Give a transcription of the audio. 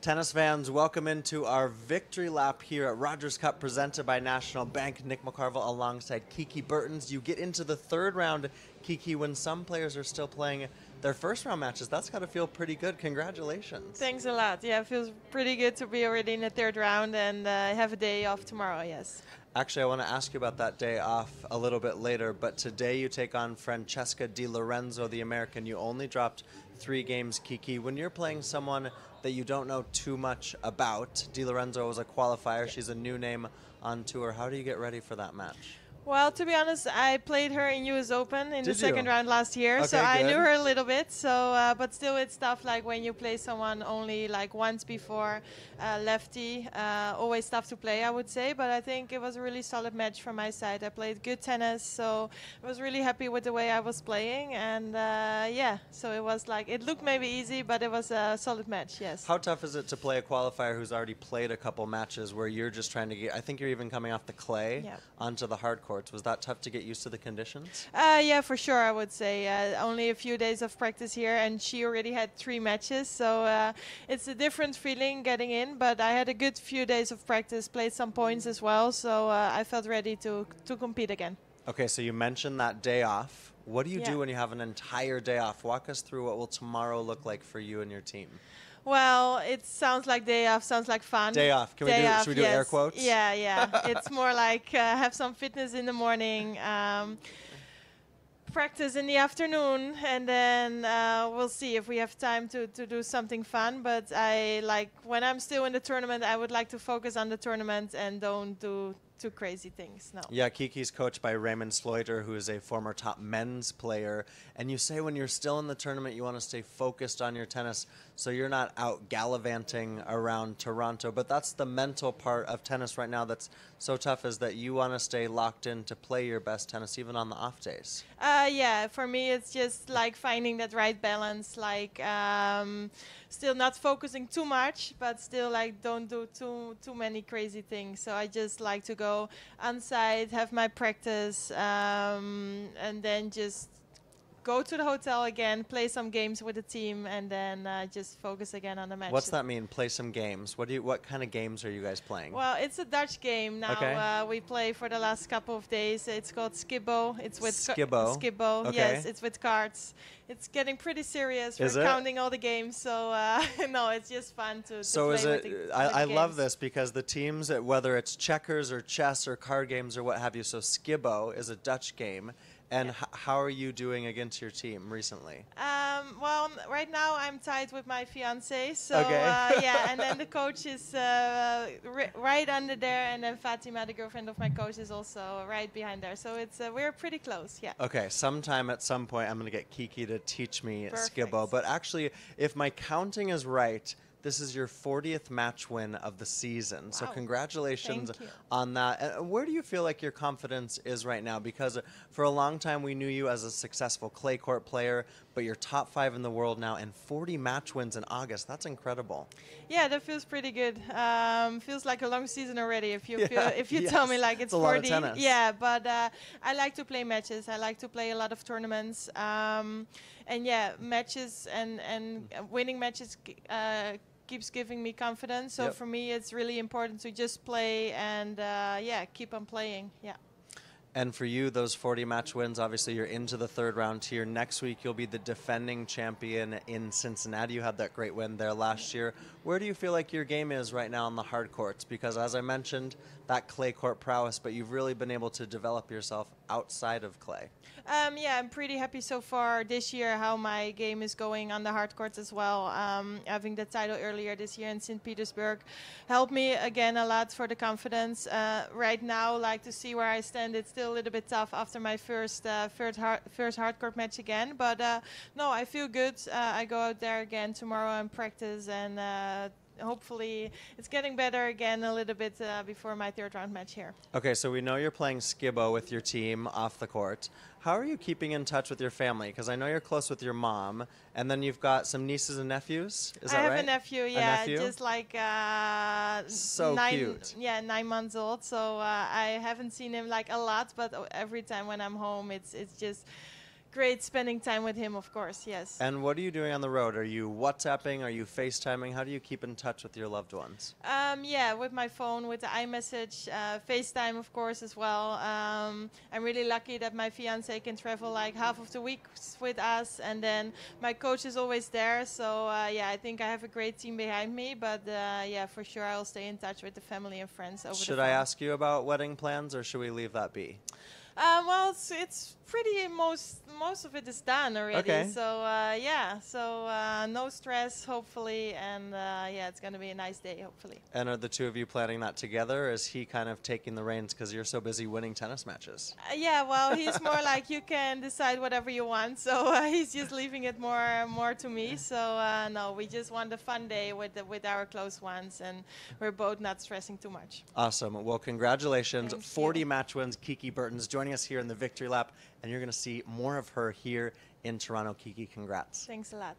Tennis fans, welcome into our victory lap here at Rogers Cup presented by National Bank. Nick McCarville alongside Kiki Bertens. You get into the third round, Kiki, when some players are still playing their first round matches. That's got to feel pretty good. Congratulations. Thanks a lot. Yeah, it feels pretty good to be already in the third round and have a day off tomorrow, yes. Actually, I want to ask you about that day off a little bit later, but today you take on Francesca Di Lorenzoa, the American. You only dropped 3 games, Kiki. When you're playing someone that you don't know too much about, Di Lorenzoa was a qualifier. Yeah. She's a new name on tour. How do you get ready for that match? Well, to be honest, I played her in US Open in the second round last year, okay, so I good. knew her a little bit. So, but still, it's tough. Like when you play someone only like once before, lefty, always tough to play, I would say. But I think it was a really solid match from my side. I played good tennis, so I was really happy with the way I was playing. And yeah, so it was like it looked maybe easy, but it was a solid match. Yes. How tough is it to play a qualifier who's already played a couple matches where you're just trying to get? I think you're even coming off the clay onto the hard court. Was that tough to get used to the conditions? Yeah, for sure, I would say. Only a few days of practice here, and she already had 3 matches, so it's a different feeling getting in, but I had a good few days of practice, played some points as well, so I felt ready to compete again. Okay, so you mentioned that day off. What do you do when you have an entire day off? Walk us through what will tomorrow look like for you and your team. Well, it sounds like day off, sounds like fun. Day off. Should we do air quotes? Yeah. It's more like have some fitness in the morning, practice in the afternoon, and then we'll see if we have time to do something fun. But I like when I'm still in the tournament, I would like to focus on the tournament and don't do too crazy things. No. Yeah, Kiki's coached by Raymond Sloiter, who is a former top men's player. And you say when you're still in the tournament, you want to stay focused on your tennis so you're not out gallivanting around Toronto. But that's the mental part of tennis right now that's so tough, is that you want to stay locked in to play your best tennis even on the off days. Yeah, for me it's just like finding that right balance, like still not focusing too much, but still like don't do too many crazy things. So I just like to go on site, have my practice, and then just go to the hotel again, play some games with the team, and then just focus again on the match. What's that mean? Play some games. What kind of games are you guys playing? Well, it's a Dutch game now. Okay. We play for the last couple of days. It's called Skibbo. It's with Skibbo. Okay. Yes, it's with cards. It's getting pretty serious. We're counting all the games, so no, it's just fun to so play is it? with the I games. love this because the teams, whether it's checkers or chess or card games or what have you. So Skibbo is a Dutch game. And how are you doing against your team recently? Well, right now I'm tied with my fiancé, so yeah. And then the coach is right under there, and then Fatima, the girlfriend of my coach, is also right behind there. So it's we're pretty close, yeah. Okay, sometime at some point I'm going to get Kiki to teach me Skibbo. But actually, if my counting is right, this is your 40th match win of the season. Wow. So congratulations on that. And where do you feel like your confidence is right now? Because for a long time we knew you as a successful clay court player, but you're top 5 in the world now and 40 match wins in August. That's incredible. Yeah, that feels pretty good. Feels like a long season already if you tell me like it's 40. A lot of tennis. Yeah, but I like to play matches. I like to play a lot of tournaments. And yeah, matches and winning matches keeps giving me confidence. So for me, it's really important to just play and yeah, keep on playing. Yeah. And for you, those 40 match wins, obviously you're into the third round here. Next week, you'll be the defending champion in Cincinnati. You had that great win there last year. Where do you feel like your game is right now on the hard courts? Because as I mentioned, that clay court prowess, but you've really been able to develop yourself outside of clay. Yeah, I'm pretty happy so far this year how my game is going on the hard courts as well. Having the title earlier this year in St. Petersburg helped me again a lot for the confidence. Right now, like to see where I stand, it's still a little bit tough after my first hard court match again. But no, I feel good. I go out there again tomorrow and practice, and hopefully it's getting better again a little bit before my third round match here. Okay, so we know you're playing Skibbo with your team off the court. How are you keeping in touch with your family? Because I know you're close with your mom, and then you've got some nieces and nephews. Is that right? I have a nephew, yeah, just like so cute. Yeah, 9 months old. So I haven't seen him like a lot, but every time when I'm home, it's just great spending time with him, of course, yes. And what are you doing on the road? Are you WhatsApping? Are you FaceTiming? How do you keep in touch with your loved ones? Yeah, with my phone, with the iMessage, FaceTime, of course, as well. I'm really lucky that my fiance can travel like half of the week with us, and then my coach is always there. So yeah, I think I have a great team behind me. But yeah, for sure, I'll stay in touch with the family and friends over the phone. Should I ask you about wedding plans, or should we leave that be? Well, it's pretty, most of it is done already. Okay. So yeah, so no stress, hopefully, and yeah, it's gonna be a nice day, hopefully. And are the two of you planning that together, or is he kind of taking the reins because you're so busy winning tennis matches? Yeah, well, he's more like, you can decide whatever you want, so he's just leaving it more to me. So no, we just want a fun day with our close ones, and we're both not stressing too much. Awesome. Well, congratulations. Thank 40 you. match wins. Kiki Bertens joining us here in the Victory Lap, and you're going to see more of her here in Toronto. Kiki, congrats. Thanks a lot.